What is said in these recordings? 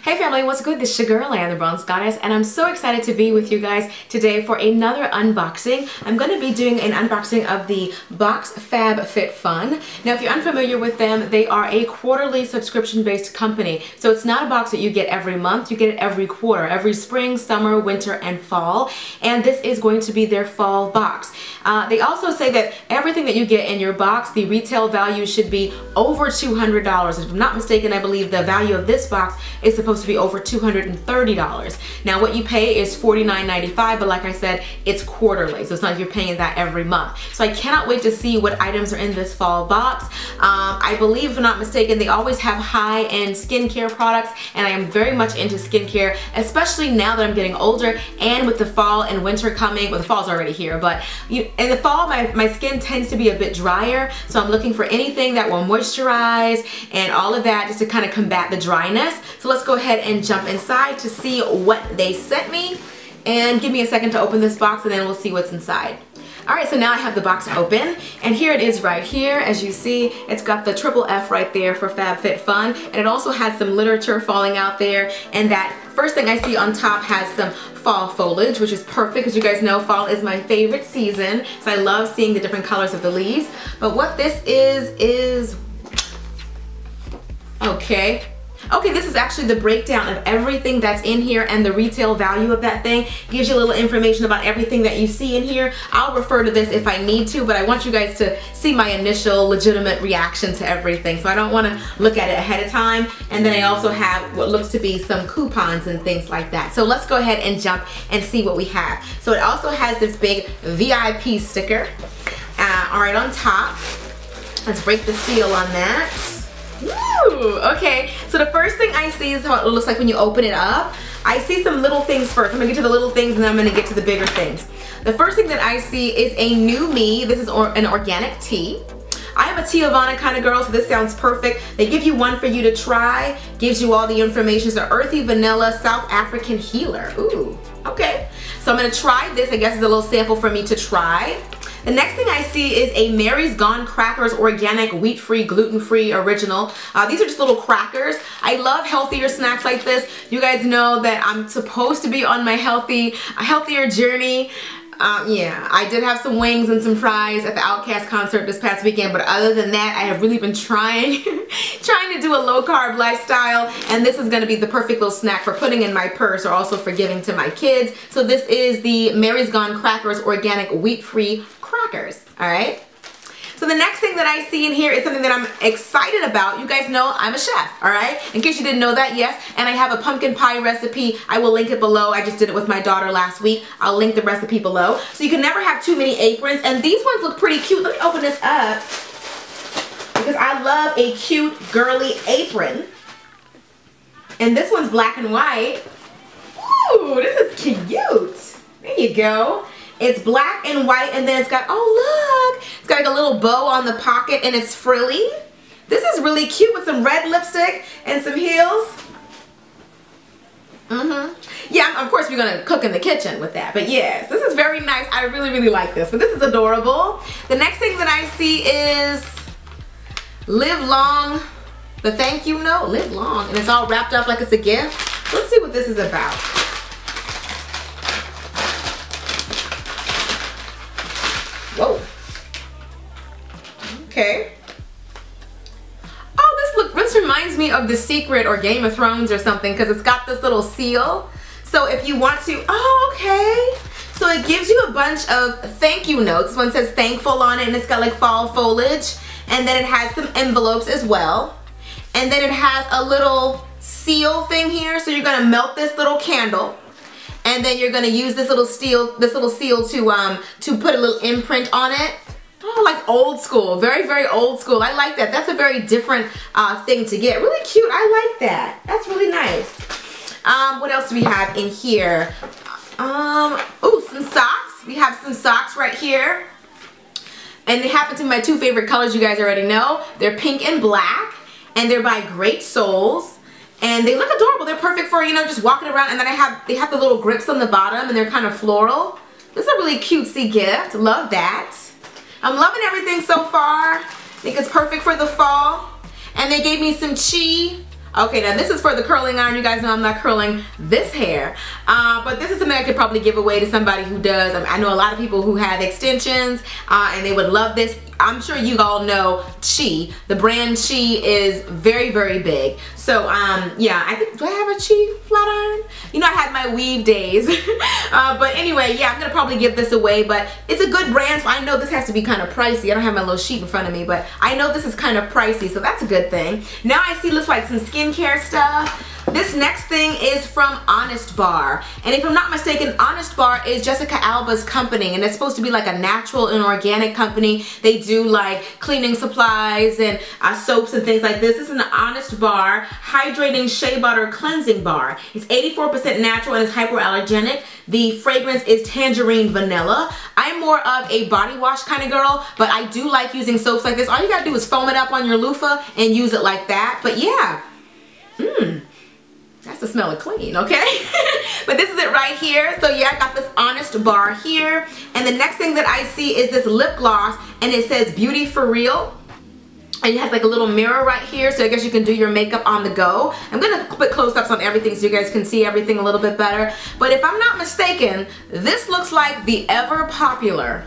Hey family, what's good? This is your girl, I am the Bronze Goddess, and I'm so excited to be with you guys today for another unboxing. I'm going to be doing an unboxing of the box FabFitFun. Now, if you're unfamiliar with them, they are a quarterly subscription-based company. So it's not a box that you get every month, you get it every quarter, every spring, summer, winter, and fall. And this is going to be their fall box. They also say that everything that you get in your box, the retail value should be over $200. If I'm not mistaken, I believe the value of this box is supposed to be over $230. Now what you pay is $49.95, but like I said, it's quarterly, so it's not like you're paying that every month. So I cannot wait to see what items are in this fall box. I believe, if I'm not mistaken, they always have high-end skincare products, and I am very much into skincare, especially now that I'm getting older and with the fall and winter coming. Well, the fall's already here, but in the fall my skin tends to be a bit drier, so I'm looking for anything that will moisturize and all of that just to kind of combat the dryness. So let's go ahead and jump inside to see what they sent me, and give me a second to open this box and then we'll see what's inside. Alright, so now I have the box open, and here it is right here. As you see, it's got the triple F right there for FabFitFun, and it also has some literature falling out there, and that first thing I see on top has some fall foliage, which is perfect because you guys know fall is my favorite season, so I love seeing the different colors of the leaves. But what this is Okay, this is actually the breakdown of everything that's in here and the retail value of that thing. Gives you a little information about everything that you see in here. I'll refer to this if I need to, but I want you guys to see my initial legitimate reaction to everything. So I don't want to look at it ahead of time. And then I also have what looks to be some coupons and things like that. So let's go ahead and jump and see what we have. So it also has this big VIP sticker. Alright, on top. Let's break the seal on that. Woo! Okay, so the first thing I see is how it looks like when you open it up. I see some little things first. I'm gonna get to the little things and then I'm gonna get to the bigger things. The first thing that I see is a new me. This is an organic tea. I am a Tiavana kind of girl, so this sounds perfect. They give you one for you to try, gives you all the information. It's an earthy vanilla South African healer. Ooh, okay. So I'm gonna try this. I guess it's a little sample for me to try. The next thing I see is a Mary's Gone Crackers organic, wheat-free, gluten-free, original. These are just little crackers. I love healthier snacks like this. You guys know that I'm supposed to be on my healthier journey. Yeah, I did have some wings and some fries at the Outkast concert this past weekend, but other than that, I have really been trying to do a low-carb lifestyle, and this is going to be the perfect little snack for putting in my purse or also for giving to my kids. So this is the Mary's Gone Crackers organic wheat-free crackers. Alright, so the next thing that I see in here is something that I'm excited about. You guys know I'm a chef, alright? In case you didn't know that, yes, and I have a pumpkin pie recipe. I will link it below. I just did it with my daughter last week. I'll link the recipe below. So you can never have too many aprons, and these ones look pretty cute. Let me open this up because I love a cute girly apron. And this one's black and white. Ooh, this is cute. There you go. It's black and white, and then it's got, oh look, it's got like a little bow on the pocket, and it's frilly. This is really cute with some red lipstick and some heels. Yeah, of course we're gonna cook in the kitchen with that, but yes, this is very nice. I really, really like this, but this is adorable. The next thing that I see is Live Long, the thank you note, live long, and it's all wrapped up like it's a gift. Let's see what this is about. Whoa. Okay. Oh, this reminds me of The Secret or Game of Thrones or something, because it's got this little seal. So if you want to, oh, okay. So it gives you a bunch of thank you notes. This one says thankful on it, and it's got like fall foliage. And then it has some envelopes as well. And then it has a little seal thing here. So you're gonna melt this little candle. And then you're gonna use this little seal to put a little imprint on it. Oh, like old school, very, very old school. I like that. That's a very different thing to get. Really cute. I like that. That's really nice. What else do we have in here? Ooh, some socks. We have some socks right here, and they happen to be my two favorite colors. You guys already know. They're pink and black, and they're by Great Souls. And they look adorable. They're perfect for, you know, just walking around. And then they have the little grips on the bottom, and they're kind of floral. This is a really cutesy gift. Love that. I'm loving everything so far. I think it's perfect for the fall. And they gave me some chi Okay, now this is for the curling iron. You guys know I'm not curling this hair. But this is something I could probably give away to somebody who does. I know a lot of people who have extensions and they would love this. I'm sure you all know Chi. The brand Chi is very, very big. So yeah, I think, do I have a Chi flat iron? You know, I had my weave days. But anyway, yeah, I'm gonna probably give this away, but it's a good brand, so I know this has to be kind of pricey. I don't have my little sheet in front of me, but I know this is kind of pricey, so that's a good thing. Now I see, looks like some skincare stuff. This next thing is from Honest Bar, and if I'm not mistaken, Honest Bar is Jessica Alba's company, and it's supposed to be like a natural and organic company. They do like cleaning supplies and soaps and things like this. This is an Honest Bar Hydrating Shea Butter Cleansing Bar. It's 84% natural and it's hypoallergenic. The fragrance is tangerine vanilla. I'm more of a body wash kind of girl, but I do like using soaps like this. All you gotta do is foam it up on your loofah and use it like that. But yeah, that's the smell of clean, okay? But this is it right here. So yeah, I got this Honest Bar here. And the next thing that I see is this lip gloss, and it says Beauty for Real. And it has like a little mirror right here, so I guess you can do your makeup on the go. I'm gonna put close-ups on everything so you guys can see everything a little bit better. But if I'm not mistaken, this looks like the ever popular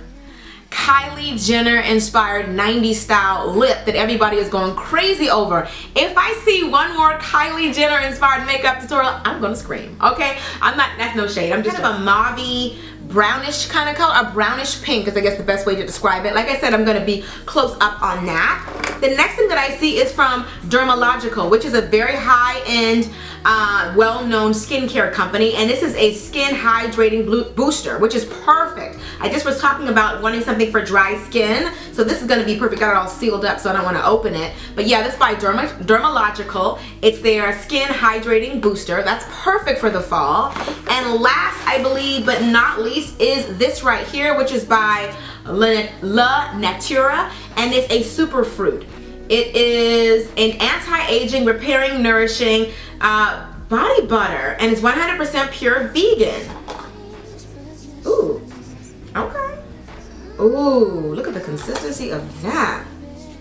Kylie Jenner inspired 90s style lip that everybody is going crazy over. If I see one more Kylie Jenner inspired makeup tutorial, I'm gonna scream, okay? I'm not, that's no shade. I'm just kind of a mauve-y, brownish kind of color, a brownish pink is I guess the best way to describe it. Like I said, I'm gonna be close up on that. The next thing that I see is from Dermalogical, which is a very high-end, well-known skincare company, and this is a skin hydrating booster, which is perfect. I just was talking about wanting something for dry skin, so this is gonna be perfect. Got it all sealed up, so I don't wanna open it. But yeah, this is by Dermalogical. It's their skin hydrating booster. That's perfect for the fall. And last, I believe, but not least, is this right here, which is by La Natura, and it's a superfruit. It is an anti-aging, repairing, nourishing body butter, and it's 100% pure vegan. Ooh, okay. Ooh, look at the consistency of that.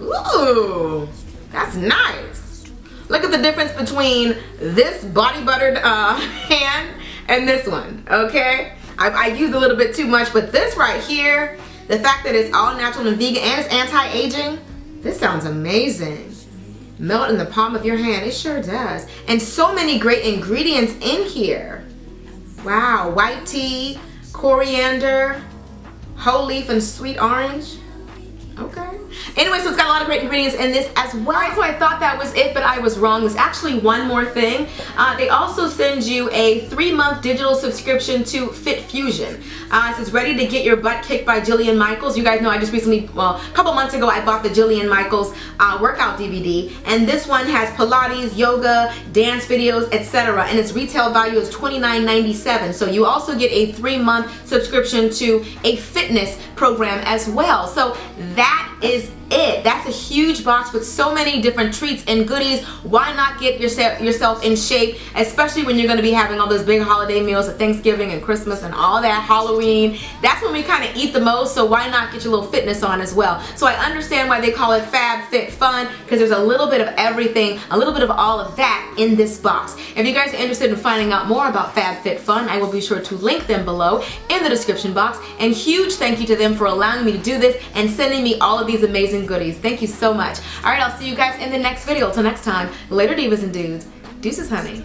Ooh, that's nice. Look at the difference between this body buttered hand and this one, okay? I used a little bit too much, but this right here, the fact that it's all natural and vegan and it's anti-aging, this sounds amazing. Melt in the palm of your hand, it sure does. And so many great ingredients in here. Wow, white tea, coriander, whole leaf, and sweet orange. Okay. Anyway, so it's got a lot of great ingredients in this as well. Alright, so I thought that was it, but I was wrong. There's actually one more thing. They also send you a 3-month digital subscription to FitFusion. It says ready to get your butt kicked by Jillian Michaels. You guys know I just recently, well, a couple months ago, I bought the Jillian Michaels workout DVD, and this one has Pilates, yoga, dance videos, etc. And its retail value is $29.97. So you also get a 3-month subscription to a fitness program as well. So that is it. That's a huge box with so many different treats and goodies. Why not get yourself in shape, especially when you're going to be having all those big holiday meals at Thanksgiving and Christmas and all that, Halloween. That's when we kind of eat the most, so why not get your little fitness on as well? So I understand why they call it FabFitFun, because there's a little bit of everything, a little bit of all of that in this box. If you guys are interested in finding out more about FabFitFun, I will be sure to link them below in the description box. And huge thank you to them for allowing me to do this and sending me all of these amazing goodies. Thank you so much. Alright, I'll see you guys in the next video. Till next time, later divas and dudes. Deuces, honey.